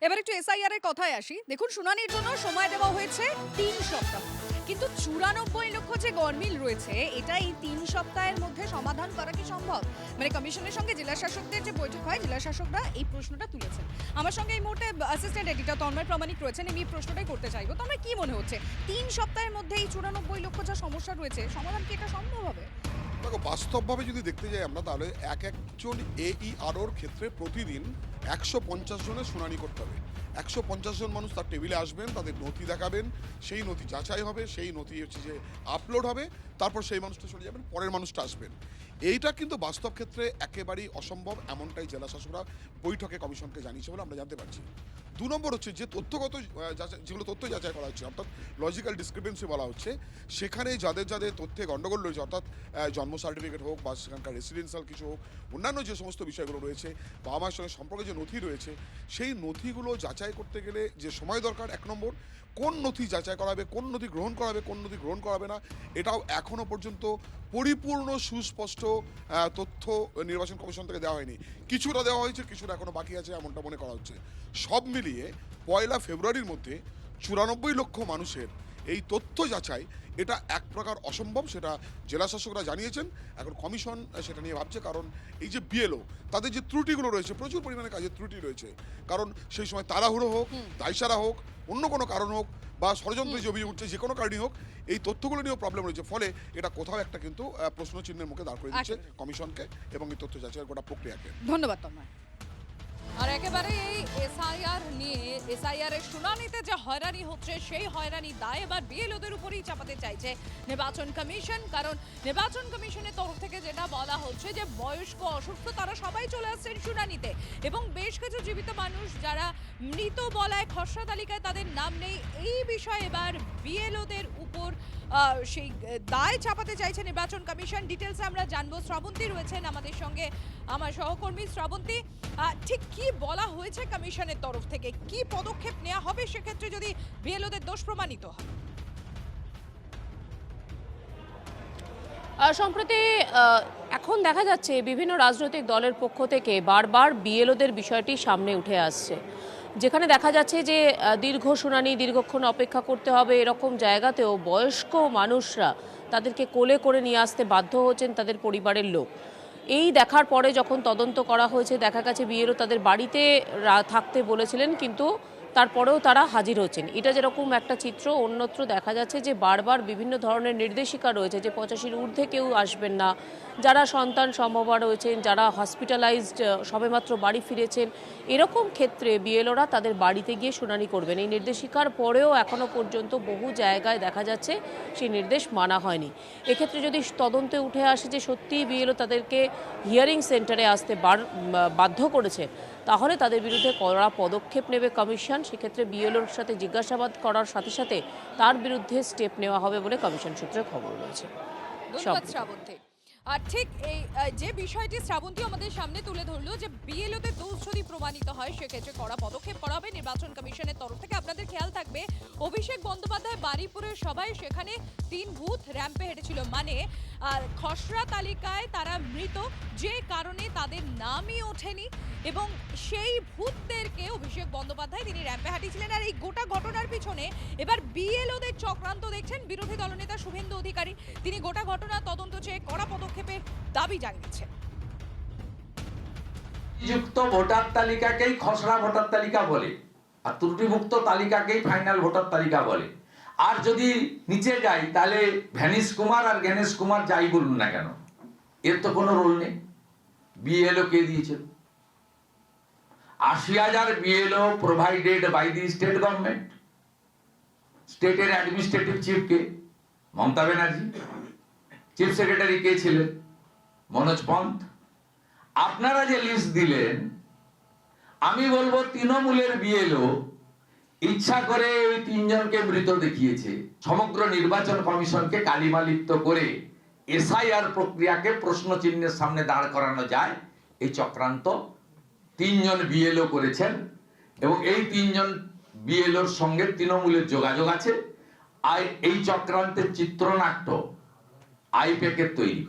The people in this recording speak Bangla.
এবার একটু এসআইআর এর কথায় আসি। দেখুন, শুনানির জন্য সময় দেওয়া হয়েছে ৩ সপ্তাহ। কিন্তু ৯৪ লক্ষ যে গরমিল রয়েছে, এটা এই ৩ সপ্তাহের মধ্যে সমাধান করা কি সম্ভব? মানে কমিশনের সঙ্গে জেলা শাসকদের যে বৈঠক হয়, জেলা শাসকরা এই প্রশ্নটা তুলেছেন। আমার সঙ্গে এই মুহূর্তে অ্যাসিস্ট্যান্ট এডিটর তন্ময় প্রামাণিক রয়েছেন। আমি এই প্রশ্নটাই করতে চাইবো। তন্ময়, কি মনে হচ্ছে ৩ সপ্তাহের মধ্যে এই ৯৪ লক্ষ যা সমস্যা রয়েছে, সমাধান কি এটা সম্ভব হবে? দেখো, বাস্তবভাবে যদি দেখতে যাই আমরা, তাহলে একজন AEROর ক্ষেত্রে প্রতিদিন ১৫০ জনের শুনানি করতে হবে। ১৫০ জন মানুষ তার টেবিলে আসবেন, তাদের নথি দেখাবেন, সেই নথি যাচাই হবে, সেই নথি হচ্ছে যে আপলোড হবে, তারপর সেই মানুষটা চলে যাবেন, পরের মানুষটা আসবেন। এইটা কিন্তু বাস্তব ক্ষেত্রে একেবারেই অসম্ভব, এমনটাই জেলা শাসকরা বৈঠকে কমিশনকে জানিয়েছে বলে আমরা জানতে পারছি। ২ নম্বর হচ্ছে যে তথ্যগত যেগুলো তথ্য যাচাই করা হচ্ছে, অর্থাৎ লজিক্যাল ডিসক্রিপেন্সি বলা হচ্ছে, সেখানে যাদের যাদের তথ্যে গণ্ডগোল রয়েছে, অর্থাৎ জন্ম সার্টিফিকেট হোক বা সেখানকার রেসিডেন্সিয়াল কিছু হোক, অন্যান্য যে সমস্ত বিষয়গুলো রয়েছে, বাবা মায়ের সঙ্গে সম্পর্কে যে নথি রয়েছে, সেই নথিগুলো যাচাই করতে গেলে যে সময় দরকার, ১ নম্বর, কোন নথি যাচাই করা হবে, কোন নথি গ্রহণ করা হবে, কোন নথি গ্রহণ করা হবে না, এটাও এখনও পর্যন্ত পরিপূর্ণ সুস্পষ্ট তথ্য নির্বাচন কমিশন থেকে দেওয়া হয়নি। কিছুটা দেওয়া হয়েছে, কিছুটা এখনও বাকি আছে, এমনটা মনে করা হচ্ছে। সব মিলিয়ে ১লা ফেব্রুয়ারির মধ্যে ৯৪ লক্ষ মানুষের এই তথ্য যাচাই, এটা এক প্রকার অসম্ভব, সেটা জেলা শাসকরা জানিয়েছেন। এখন কমিশন সেটা নিয়ে ভাবছে, কারণ এই যে BLO, তাদের যে ত্রুটিগুলো রয়েছে, প্রচুর পরিমাণে কাজের ত্রুটি রয়েছে, কারণ সেই সময় তাড়াহুড়ো হোক, দায়সারা হোক, অন্য কোনো কারণ হোক, বা ষড়যন্ত্রের যে অভিযোগ উঠছে, যে কোনো কারণই হোক, এই তথ্যগুলো নিয়েও প্রবলেম রয়েছে। ফলে এটা কোথাও একটা কিন্তু প্রশ্নচিহ্নের মুখে দাঁড় করে দিচ্ছে কমিশনকে এবং এই তথ্য যাচাইয়ের গোটা প্রক্রিয়াকে। ধন্যবাদ তন্ময়। আর একেবারে এই এসআইআর নিয়ে, এসআইআর এর শুনানিতে যে হয়রানি হচ্ছে, সেই হয়রানি দায় এবার বিএলওদের উপরেই চাপাতে চাইছে নির্বাচন কমিশন। কারণ নির্বাচন কমিশনের তরফ থেকে যেটা বলা হচ্ছে যে বয়স্ক, অসুস্থ তারা সবাই চলে আসছেন শুনানিতে, এবং বেশ কিছু জীবিত মানুষ যারা মৃত বলায় খসড়া তালিকায় তাদের নাম নেই, এই বিষয়ে এবার বিএলওদের উপর সেই দায় চাপাতে চাইছে নির্বাচন কমিশন। ডিটেলস আমরা জানবো। শ্রাবন্তী রয়েছেন আমাদের সঙ্গে, আমার সহকর্মী। শ্রাবন্তী, ঠিক কি বলা হয়েছে কমিশনের তরফ থেকে, কি পদক্ষেপ নেওয়া হবে সেক্ষেত্রে যদি বিএলওদের দোষ প্রমাণিত হয়? সম্প্রতি এখন দেখা যাচ্ছে বিভিন্ন রাজনৈতিক দলের পক্ষ থেকে বারবার বিএলওদের বিষয়টি সামনে উঠে আসছে, যেখানে দেখা যাচ্ছে যে দীর্ঘ শুনানি, দীর্ঘক্ষণ অপেক্ষা করতে হবে, এরকম জায়গাতেও বয়স্ক মানুষরা তাদেরকে কোলে করে নিয়ে আসতে বাধ্য হচ্ছেন তাদের পরিবারের লোক। এই দেখার পরে যখন তদন্ত করা হয়েছে, দেখা গেছে বিএলও তাদের বাড়িতে থাকতে বলেছিলেন, কিন্তু তারপরেও তারা হাজির হচ্ছেন। এটা যেরকম একটা চিত্র, অন্যত্র দেখা যাচ্ছে যে বারবার বিভিন্ন ধরনের নির্দেশিকা রয়েছে যে 85-র ঊর্ধ্বে কেউ আসবেন না, যারা সন্তান সম্ভবা রয়েছেন, যারা হসপিটালাইজড, সবেমাত্র বাড়ি ফিরেছেন, এরকম ক্ষেত্রে বিএলওরা তাদের বাড়িতে গিয়ে শুনানি করবেন। এই নির্দেশিকার পরেও এখনও পর্যন্ত বহু জায়গায় দেখা যাচ্ছে সেই নির্দেশ মানা হয়নি। এক্ষেত্রে যদি তদন্তে উঠে আসে যে সত্যিই বিএলও তাদেরকে হিয়ারিং সেন্টারে আসতে বাধ্য করেছে, তাহলে তাদের বিরুদ্ধে কড়া পদক্ষেপ নেবে কমিশন। সেক্ষেত্রে বিএলওর সাথে জিজ্ঞাসাবাদ করার সাথে সাথে তার বিরুদ্ধে স্টেপ নেওয়া হবে বলে কমিশন সূত্রে খবর রয়েছে। শ্রাবন্তী, আর ঠিক এই যে বিষয়টি শ্রাবন্তী আমাদের সামনে তুলে ধরলো, যে বিএলওদের দোষ যদি প্রমাণিত হয় সেক্ষেত্রে কড়া পদক্ষেপ করা হবে নির্বাচন কমিশনের তরফ থেকে। আপনাদের খেয়াল থাকবে, অভিষেক বন্দ্যোপাধ্যায় বারুইপুরের সভায় সেখানে ৩ ভূত র্যাম্পে হেঁটেছিল, মানে আর খসড়া তালিকায় তারা মৃত, যে কারণে তাদের নামই ওঠেনি, এবং সেই ভূতদেরকে অভিষেক বন্দ্যোপাধ্যায় তিনি র্যাম্পে হাঁটিয়েছিলেন। আর এই গোটা ঘটনার পিছনে এবার বিএলওদের চক্রান্ত দেখছেন বিরোধী দলনেতা শুভেন্দু অধিকারী। তিনি গোটা ঘটনা তদন্ত চেয়ে কড়া পদক্ষেপের দাবি জানিয়েছেন। যুক্ত ভোটার তালিকাকেই খসড়া ভোটার তালিকা বলে, আর ত্রুটিমুক্ত তালিকাকেই ফাইনাল ভোটার তালিকা বলে। আর যদি নিচে যাই, তাহলে ভ্যানিশ কুমার আর জ্ঞানেশ কুমার যাই বলুন না কেন, এর তো কোনো রোল নেই। বিএলও কে দিয়েছে? ৮০,০০০ BLO provided by the state government. স্টেটের অ্যাডমিনিস্ট্রেটিভ চিফ কে? মমতা ব্যানার্জি। চিফ সেক্রেটারি কে ছিলেন? মনোজ পন্থ। আপনারা যে লিস্ট দিলেন, আমি বলবো তৃণমূলের বিএলও ইচ্ছা করে ওই ৩ জনকে মৃত দেখিয়েছে, সমগ্র নির্বাচন কমিশনকে কালিমালিপ্ত করে এসআইআর প্রক্রিয়াকে প্রশ্ন চিহ্নের সামনে দাঁড় করানো যায়, এই চক্রান্ত ৩ জন বিএলও করেছেন। এবং এই ৩ জন বিএলওর সঙ্গে তৃণমূলের যোগাযোগ আছে। আর এই চক্রান্তের চিত্রনাট্য আইপ্যাকের তৈরি।